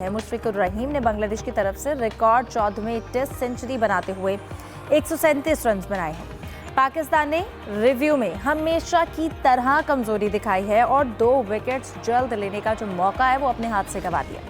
मुशफिकुर रहीम ने बांग्लादेश की तरफ से रिकॉर्ड 14वें टेस्ट सेंचुरी बनाते हुए 137 रन बनाए हैं। पाकिस्तान ने रिव्यू में हमेशा की तरह कमजोरी दिखाई है और 2 विकेट्स जल्द लेने का जो मौका है वो अपने हाथ से गंवा दिया।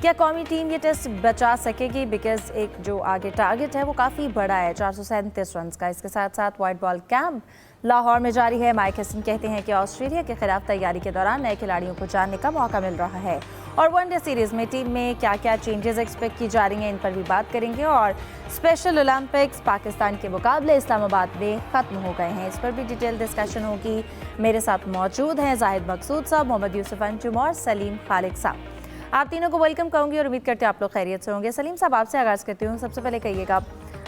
क्या कौमी टीम ये टेस्ट बचा सकेगी? बिकॉज एक जो आगे टारगेट है वो काफ़ी बड़ा है, 437 रन का। इसके साथ साथ वाइट बॉल कैंप लाहौर में जारी है। माइक हसन कहते हैं कि ऑस्ट्रेलिया के खिलाफ तैयारी के दौरान नए खिलाड़ियों को जानने का मौका मिल रहा है और वनडे सीरीज में टीम में क्या क्या चेंजेस एक्सपेक्ट की जा रही हैं, इन पर भी बात करेंगे। और स्पेशल ओलंपिक्स पाकिस्तान के मुकाबले इस्लामाबाद में ख़त्म हो गए हैं, इस पर भी डिटेल डिस्कशन होगी। मेरे साथ मौजूद हैं जाहिद मकसूद साहब, मोहम्मद यूसुफ अंजुम और सलीम खालिक साहब। आप तीनों को वेलकम कहूँगी और उम्मीद करते हैं आप लोग खैरियत से होंगे। सलीम साहब, आपसे आगाज़ करती हूँ। सबसे पहले कहिएगा,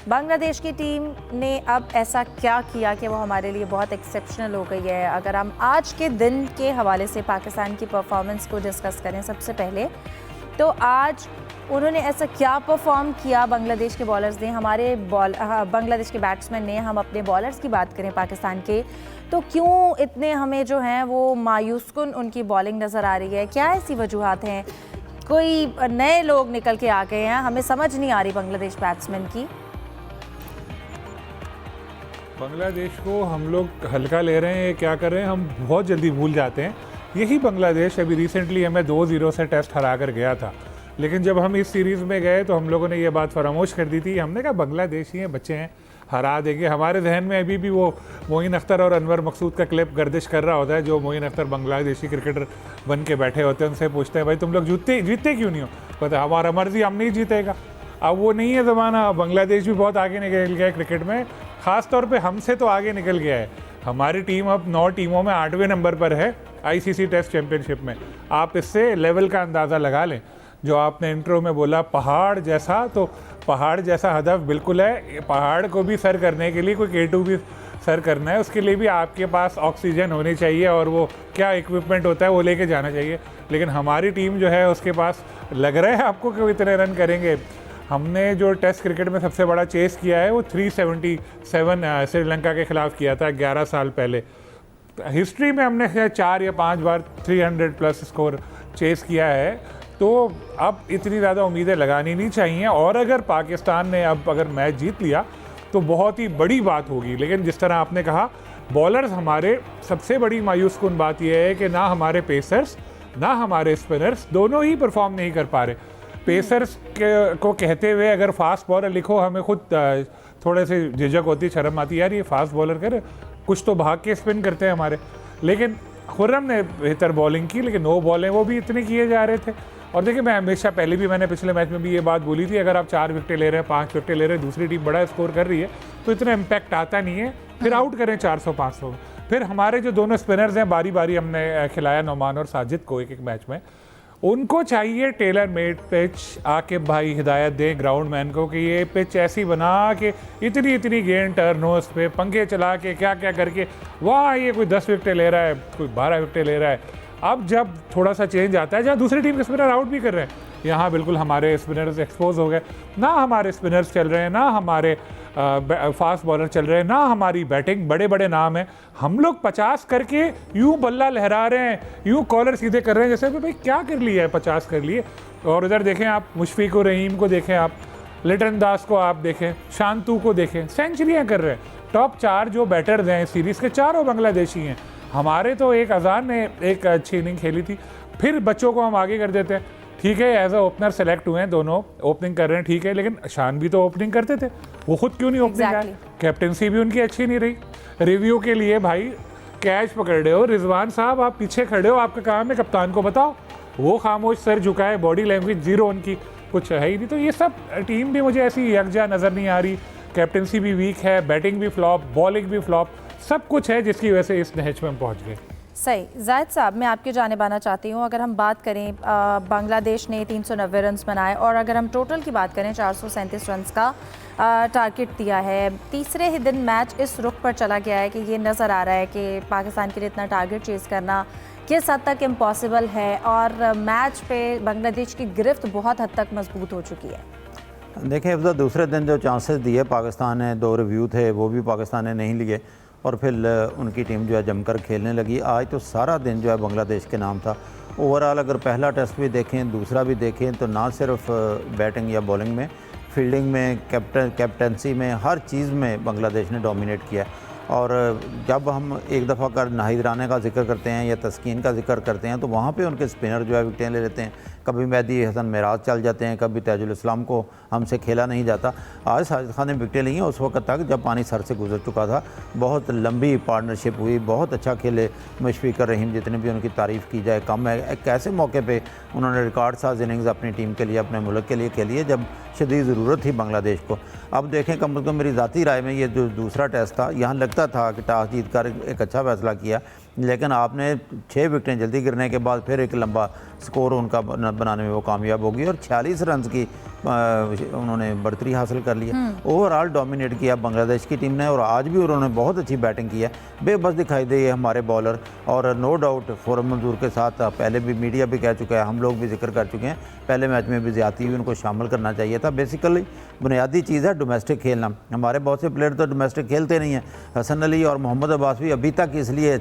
बांग्लादेश की टीम ने अब ऐसा क्या किया कि वो हमारे लिए बहुत एक्सेप्शनल हो गई है? अगर हम आज के दिन के हवाले से पाकिस्तान की परफॉर्मेंस को डिस्कस करें सबसे पहले, तो आज उन्होंने ऐसा क्या परफॉर्म किया बांग्लादेश के बॉलर्स ने, बांग्लादेश के बैट्समैन ने? हम अपने बॉलर्स की बात करें पाकिस्तान के, तो क्यों इतने हमें जो हैं वो मायूसकुन उनकी बॉलिंग नज़र आ रही है? क्या ऐसी वजूहात हैं? कोई नए लोग निकल के आ गए हैं? हमें समझ नहीं आ रही बांग्लादेश बैट्समैन की। बांग्लादेश को हम लोग हल्का ले रहे हैं, क्या कर रहे हैं, हम बहुत जल्दी भूल जाते हैं। यही बांग्लादेश अभी रिसेंटली हमें 2-0 से टेस्ट हरा कर गया था, लेकिन जब हम इस सीरीज़ में गए तो हम लोगों ने ये बात फरामोश कर दी थी। हमने कहा बांग्लादेशी हैं, बच्चे हैं, हरा देंगे। हमारे जहन में अभी भी वो मोइन अख्तर और अनवर मकसूद का क्लिप गर्दिश कर रहा होता है, जो मोइन अख्तर बांग्लादेशी क्रिकेटर बन के बैठे होते हैं, उनसे पूछते हैं भाई तुम लोग जीतते क्यों नहीं हो? कहते हमारा मर्जी, हम नहीं जीतेगा। अब वो नहीं है ज़माना, बांग्लादेश भी बहुत आगे निकल गया है क्रिकेट में, ख़ास तौर पे हमसे तो आगे निकल गया है। हमारी टीम अब 9 टीमों में 8वें नंबर पर है आईसीसी टेस्ट चैंपियनशिप में। आप इससे लेवल का अंदाज़ा लगा लें। जो आपने इंट्रो में बोला पहाड़ जैसा, तो पहाड़ जैसा हदफ बिल्कुल है। पहाड़ को भी सर करने के लिए कोई K2 भी सर करना है, उसके लिए भी आपके पास ऑक्सीजन होनी चाहिए और वो क्या इक्विपमेंट होता है वो लेके जाना चाहिए। लेकिन हमारी टीम जो है उसके पास लग रहा है आपको कि वो इतने रन करेंगे। हमने जो टेस्ट क्रिकेट में सबसे बड़ा चेस किया है वो 377 श्रीलंका के खिलाफ किया था 11 साल पहले। हिस्ट्री में हमने 4 या 5 बार 300 प्लस स्कोर चेस किया है, तो अब इतनी ज़्यादा उम्मीदें लगानी नहीं चाहिए। और अगर पाकिस्तान ने अब अगर मैच जीत लिया तो बहुत ही बड़ी बात होगी। लेकिन जिस तरह आपने कहा, बॉलर्स हमारे, सबसे बड़ी मायूसकुन बात यह है कि ना हमारे पेसर्स ना हमारे स्पिनर्स दोनों ही परफॉर्म नहीं कर पा रहे। पेसर्स को कहते हुए अगर फास्ट बॉलर लिखो, हमें खुद थोड़े से झिझक होती, शर्म आती, यार ये फास्ट बॉलर करे, कुछ तो भाग के स्पिन करते हैं हमारे। लेकिन खुर्रम ने बेहतर बॉलिंग की, लेकिन 9 बॉलें वो भी इतने किए जा रहे थे। और देखिए, मैं हमेशा पहले भी, मैंने पिछले मैच में भी ये बात बोली थी, अगर आप 4 विकेटें ले रहे हैं, 5 विकेटें ले रहे हैं, दूसरी टीम बड़ा स्कोर कर रही है तो इतना इम्पैक्ट आता नहीं है। फिर आउट करें 400-500। फिर हमारे जो दोनों स्पिनर्स हैं, बारी बारी हमने खिलाया नौमान और साजिद को एक मैच में, उनको चाहिए टेलर मेड पिच। आके भाई हिदायत दें ग्राउंड मैन को कि ये पिच ऐसी बना कि इतनी इतनी गेंद टर्न हो, उस पर पंखे चला के क्या क्या करके, वाह ये कोई 10 विकेटें ले रहा है, कोई 12 विकेटें ले रहा है। अब जब थोड़ा सा चेंज आता है, जहाँ दूसरी टीम के स्पिनर आउट भी कर रहे हैं, यहाँ बिल्कुल हमारे स्पिनर्स एक्सपोज हो गए। ना हमारे स्पिनर्स चल रहे हैं, ना हमारे फास्ट बॉलर चल रहे हैं, ना हमारी बैटिंग। बड़े बड़े नाम हैं, हम लोग 50 करके यूं बल्ला लहरा रहे हैं, यूं कॉलर सीधे कर रहे हैं जैसे भाई क्या कर लिया है, 50 कर लिए। और उधर देखें आप, मुशफिकुर रहीम को देखें, आप लिटन दास को आप देखें, शांतु को देखें, सेंचुरियाँ कर रहे हैं। टॉप 4 जो बैटर्स हैं सीरीज़ के, चारों बांग्लादेशी हैं। हमारे तो एक अजान ने एक अच्छी इनिंग खेली थी, फिर बच्चों को हम आगे कर देते हैं। ठीक है, एज अ ओपनर सेलेक्ट हुए हैं, दोनों ओपनिंग कर रहे हैं, ठीक है, लेकिन शान भी तो ओपनिंग करते थे, वो खुद क्यों नहीं ओपनिंग आए? कैप्टनसी भी उनकी अच्छी नहीं रही। रिव्यू के लिए भाई कैच पकड़ रहे हो, रिजवान साहब आप पीछे खड़े हो, आपका काम है कप्तान को बताओ। वो खामोश, सर झुकाए, बॉडी लैंग्वेज जीरो, उनकी कुछ है ही नहीं। तो ये सब टीम भी मुझे ऐसी यकजा नज़र नहीं आ रही। कैप्टनसी भी वीक है, बैटिंग भी फ्लॉप, बॉलिंग भी फ्लॉप, सब कुछ है जिसकी वजह से इस नहज में हम पहुँच गए। सही। जाहिद साहब, मैं आपकी जानिब आना चाहती हूँ। अगर हम बात करें, बांग्लादेश ने 390 रन बनाए और अगर हम टोटल की बात करें 437 रन का टारगेट दिया है। तीसरे ही दिन मैच इस रुख पर चला गया है कि ये नज़र आ रहा है कि पाकिस्तान के लिए इतना टारगेट चेज़ करना किस हद तक इम्पॉसिबल है और मैच पे बांग्लादेश की गिरफ्त बहुत हद तक मजबूत हो चुकी है। देखिए, अब दूसरे दिन जो चांसेस दिए पाकिस्तान ने, 2 रिव्यू थे, वो भी पाकिस्तान ने नहीं लिए और फिर उनकी टीम जो है जमकर खेलने लगी। आज तो सारा दिन जो है बांग्लादेश के नाम था ओवरऑल अगर पहला टेस्ट भी देखें, दूसरा भी देखें, तो ना सिर्फ बैटिंग या बॉलिंग में, फील्डिंग में, कैप्टनसी में, हर चीज़ में बांग्लादेश ने डोमिनेट किया। और जब हम एक दफ़ा कर नाहिद राना का जिक्र करते हैं या तस्कीन का जिक्र करते हैं, तो वहाँ पे उनके स्पिनर जो है विकटें ले लेते हैं। कभी मेहदी हसन मेराज चल जाते हैं, कभी ताजुल इस्लाम को हमसे खेला नहीं जाता। आज साजिद खान ने विकटें ली हैं उस वक्त तक जब पानी सर से गुजर चुका था। बहुत लंबी पार्टनरशिप हुई, बहुत अच्छा खेले मुशफिकुर रहीम, जितनी भी उनकी तारीफ़ की जाए कम है। एक ऐसे मौके पे उन्होंने रिकॉर्ड साज इनिंग्स अपनी टीम के लिए, अपने मुल्क के लिए खेली है जब शदीद ज़रूरत थी बांग्लादेश को। अब देखें, कम से कम मेरी ज़ाती राय में ये जो दूसरा टेस्ट था, यहाँ लगता था कि टॉस जीत कर एक अच्छा फैसला किया, लेकिन आपने 6 विकटें जल्दी गिरने के बाद फिर एक लंबा स्कोर उनका बनाने में वो कामयाब होगी और 46 रन की उन्होंने बढ़तरी हासिल कर लिया। ओवरऑल डोमिनेट किया बांग्लादेश की टीम ने और आज भी उन्होंने बहुत अच्छी बैटिंग की है। बेबस दिखाई दे हमारे बॉलर, और नो डाउट फौरन मंजूर के साथ पहले भी मीडिया भी कह चुका है, हम लोग भी जिक्र कर चुके हैं, पहले मैच में भी ज़्यादती हुई, उनको शामिल करना चाहिए था। बेसिकली बुनियादी चीज़ है डोमेस्टिक खेलना। हमारे बहुत से प्लेयर तो डोमेस्टिक खेलते नहीं हैं। हसन अली और मोहम्मद अब्बास भी अभी तक इसलिए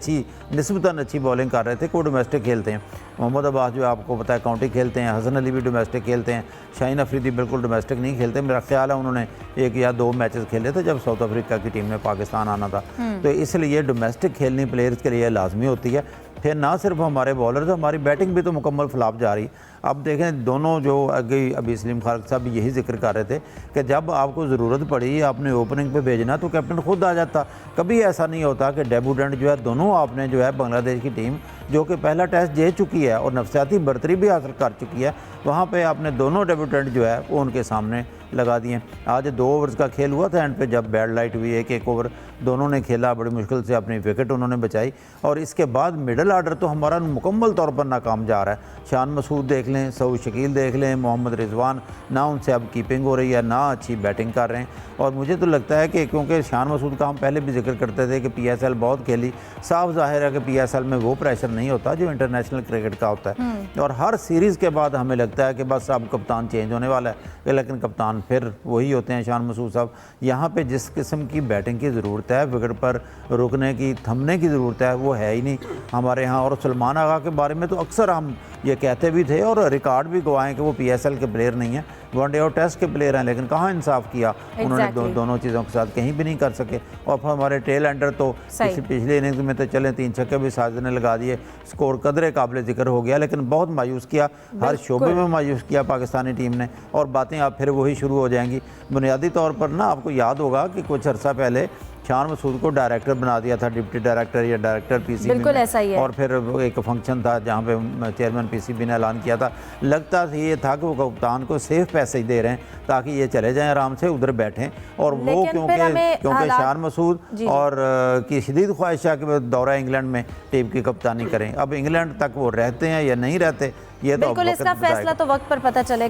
निस्बतन अच्छी बॉलिंग कर रहे थे कि वो डोमेस्टिक खेलते हैं। मोहम्मद अब्बास जो आपको पता है काउंटी खेलते हैं, हसन अली भी डोमेस्टिक खेलते हैं, शाहीन अफरीदी बिल्कुल डोमेस्टिक नहीं खेलते। मेरा ख्याल है उन्होंने 1 या 2 मैचेस खेले थे जब साउथ अफ्रीका की टीम ने पाकिस्तान आना था। तो इसलिए डोमेस्टिक खेलनी प्लेयर्स के लिए लाजमी होती है। फिर ना सिर्फ हमारे बॉलर्स, हमारी बैटिंग भी तो मुकम्मल फ्लॉप जा रही। अब देखें, दोनों जो अभी सलीम खालिद साहब भी यही जिक्र कर रहे थे कि जब आपको ज़रूरत पड़ी आपने ओपनिंग पे भेजना तो कैप्टन खुद आ जाता। कभी ऐसा नहीं होता कि डेब्यूटेंट जो है, दोनों आपने जो है बांग्लादेश की टीम जो कि पहला टेस्ट जीत चुकी है और नफसियाती बढ़तरी भी हासिल कर चुकी है, वहाँ पे आपने दोनों डेब्यूटेंट जो है वो उनके सामने लगा दिए। आज 2 ओवर्स का खेल हुआ था एंड पे, जब बैड लाइट हुई, एक ओवर दोनों ने खेला, बड़ी मुश्किल से अपनी विकेट उन्होंने बचाई। और इसके बाद मिडल आर्डर तो हमारा मुकम्मल तौर पर नाकाम जा रहा है। शान मसूद देख लें, सऊद शकील देख लें, मोहम्मद रिजवान, ना उनसे अब कीपिंग हो रही है, ना अच्छी बैटिंग कर रहे हैं। और मुझे तो लगता है कि क्योंकि शान मसूद का हम पहले भी जिक्र करते थे कि PSL बहुत खेली, साफ जाहिर है कि PSL में वो प्रेशर नहीं होता जो इंटरनेशनल क्रिकेट का होता है। और हर सीरीज़ के बाद हमें लगता है कि बस अब कप्तान चेंज होने वाला है, लेकिन कप्तान फिर वही होते हैं शान मसूद साहब। यहाँ पे जिस किस्म की बैटिंग की ज़रूरत है, विकेट पर रुकने की, थमने की ज़रूरत है, वो है ही नहीं हमारे यहाँ। और सलमान आगा के बारे में तो अक्सर हम ये कहते भी थे और रिकॉर्ड भी गवाएं कि वो PSL के प्लेयर नहीं हैं, वनडे और टेस्ट के प्लेयर हैं, लेकिन कहाँ इंसाफ किया उन्होंने। दोनों चीज़ों के साथ कहीं भी नहीं कर सके। और फिर हमारे टेल एंडर तो पिछले इनिंग्स में तो चले 3 छक्के भी साजिद ने लगा दिए, स्कोर कदरे काबिल जिक्र हो गया, लेकिन बहुत मायूस किया, हर शोबे में मायूस किया पाकिस्तानी टीम ने। और बातें अब फिर वही शुरू हो जाएंगी। बुनियादी तौर पर ना आपको याद होगा कि कुछ अर्सा पहले शान मसूद को डायरेक्टर बना दिया था, डिप्टी डायरेक्टर या डायरेक्टर PCB बिल्कुल ऐसा ही है। और फिर एक फंक्शन था जहाँ पे चेयरमैन PCB ने ऐलान किया था। लगता ये था कि वो कप्तान को सेफ पैसे दे रहे हैं ताकि ये चले जाएं आराम से, उधर बैठें। और वो क्योंकि शान मसूद और की शदीद ख्वाहिश है कि दौरा इंग्लैंड में टीम की कप्तानी करें। अब इंग्लैंड तक वो रहते हैं या नहीं रहते, ये तो बिल्कुल इसका फैसला तो वक्त पर पता चलेगा।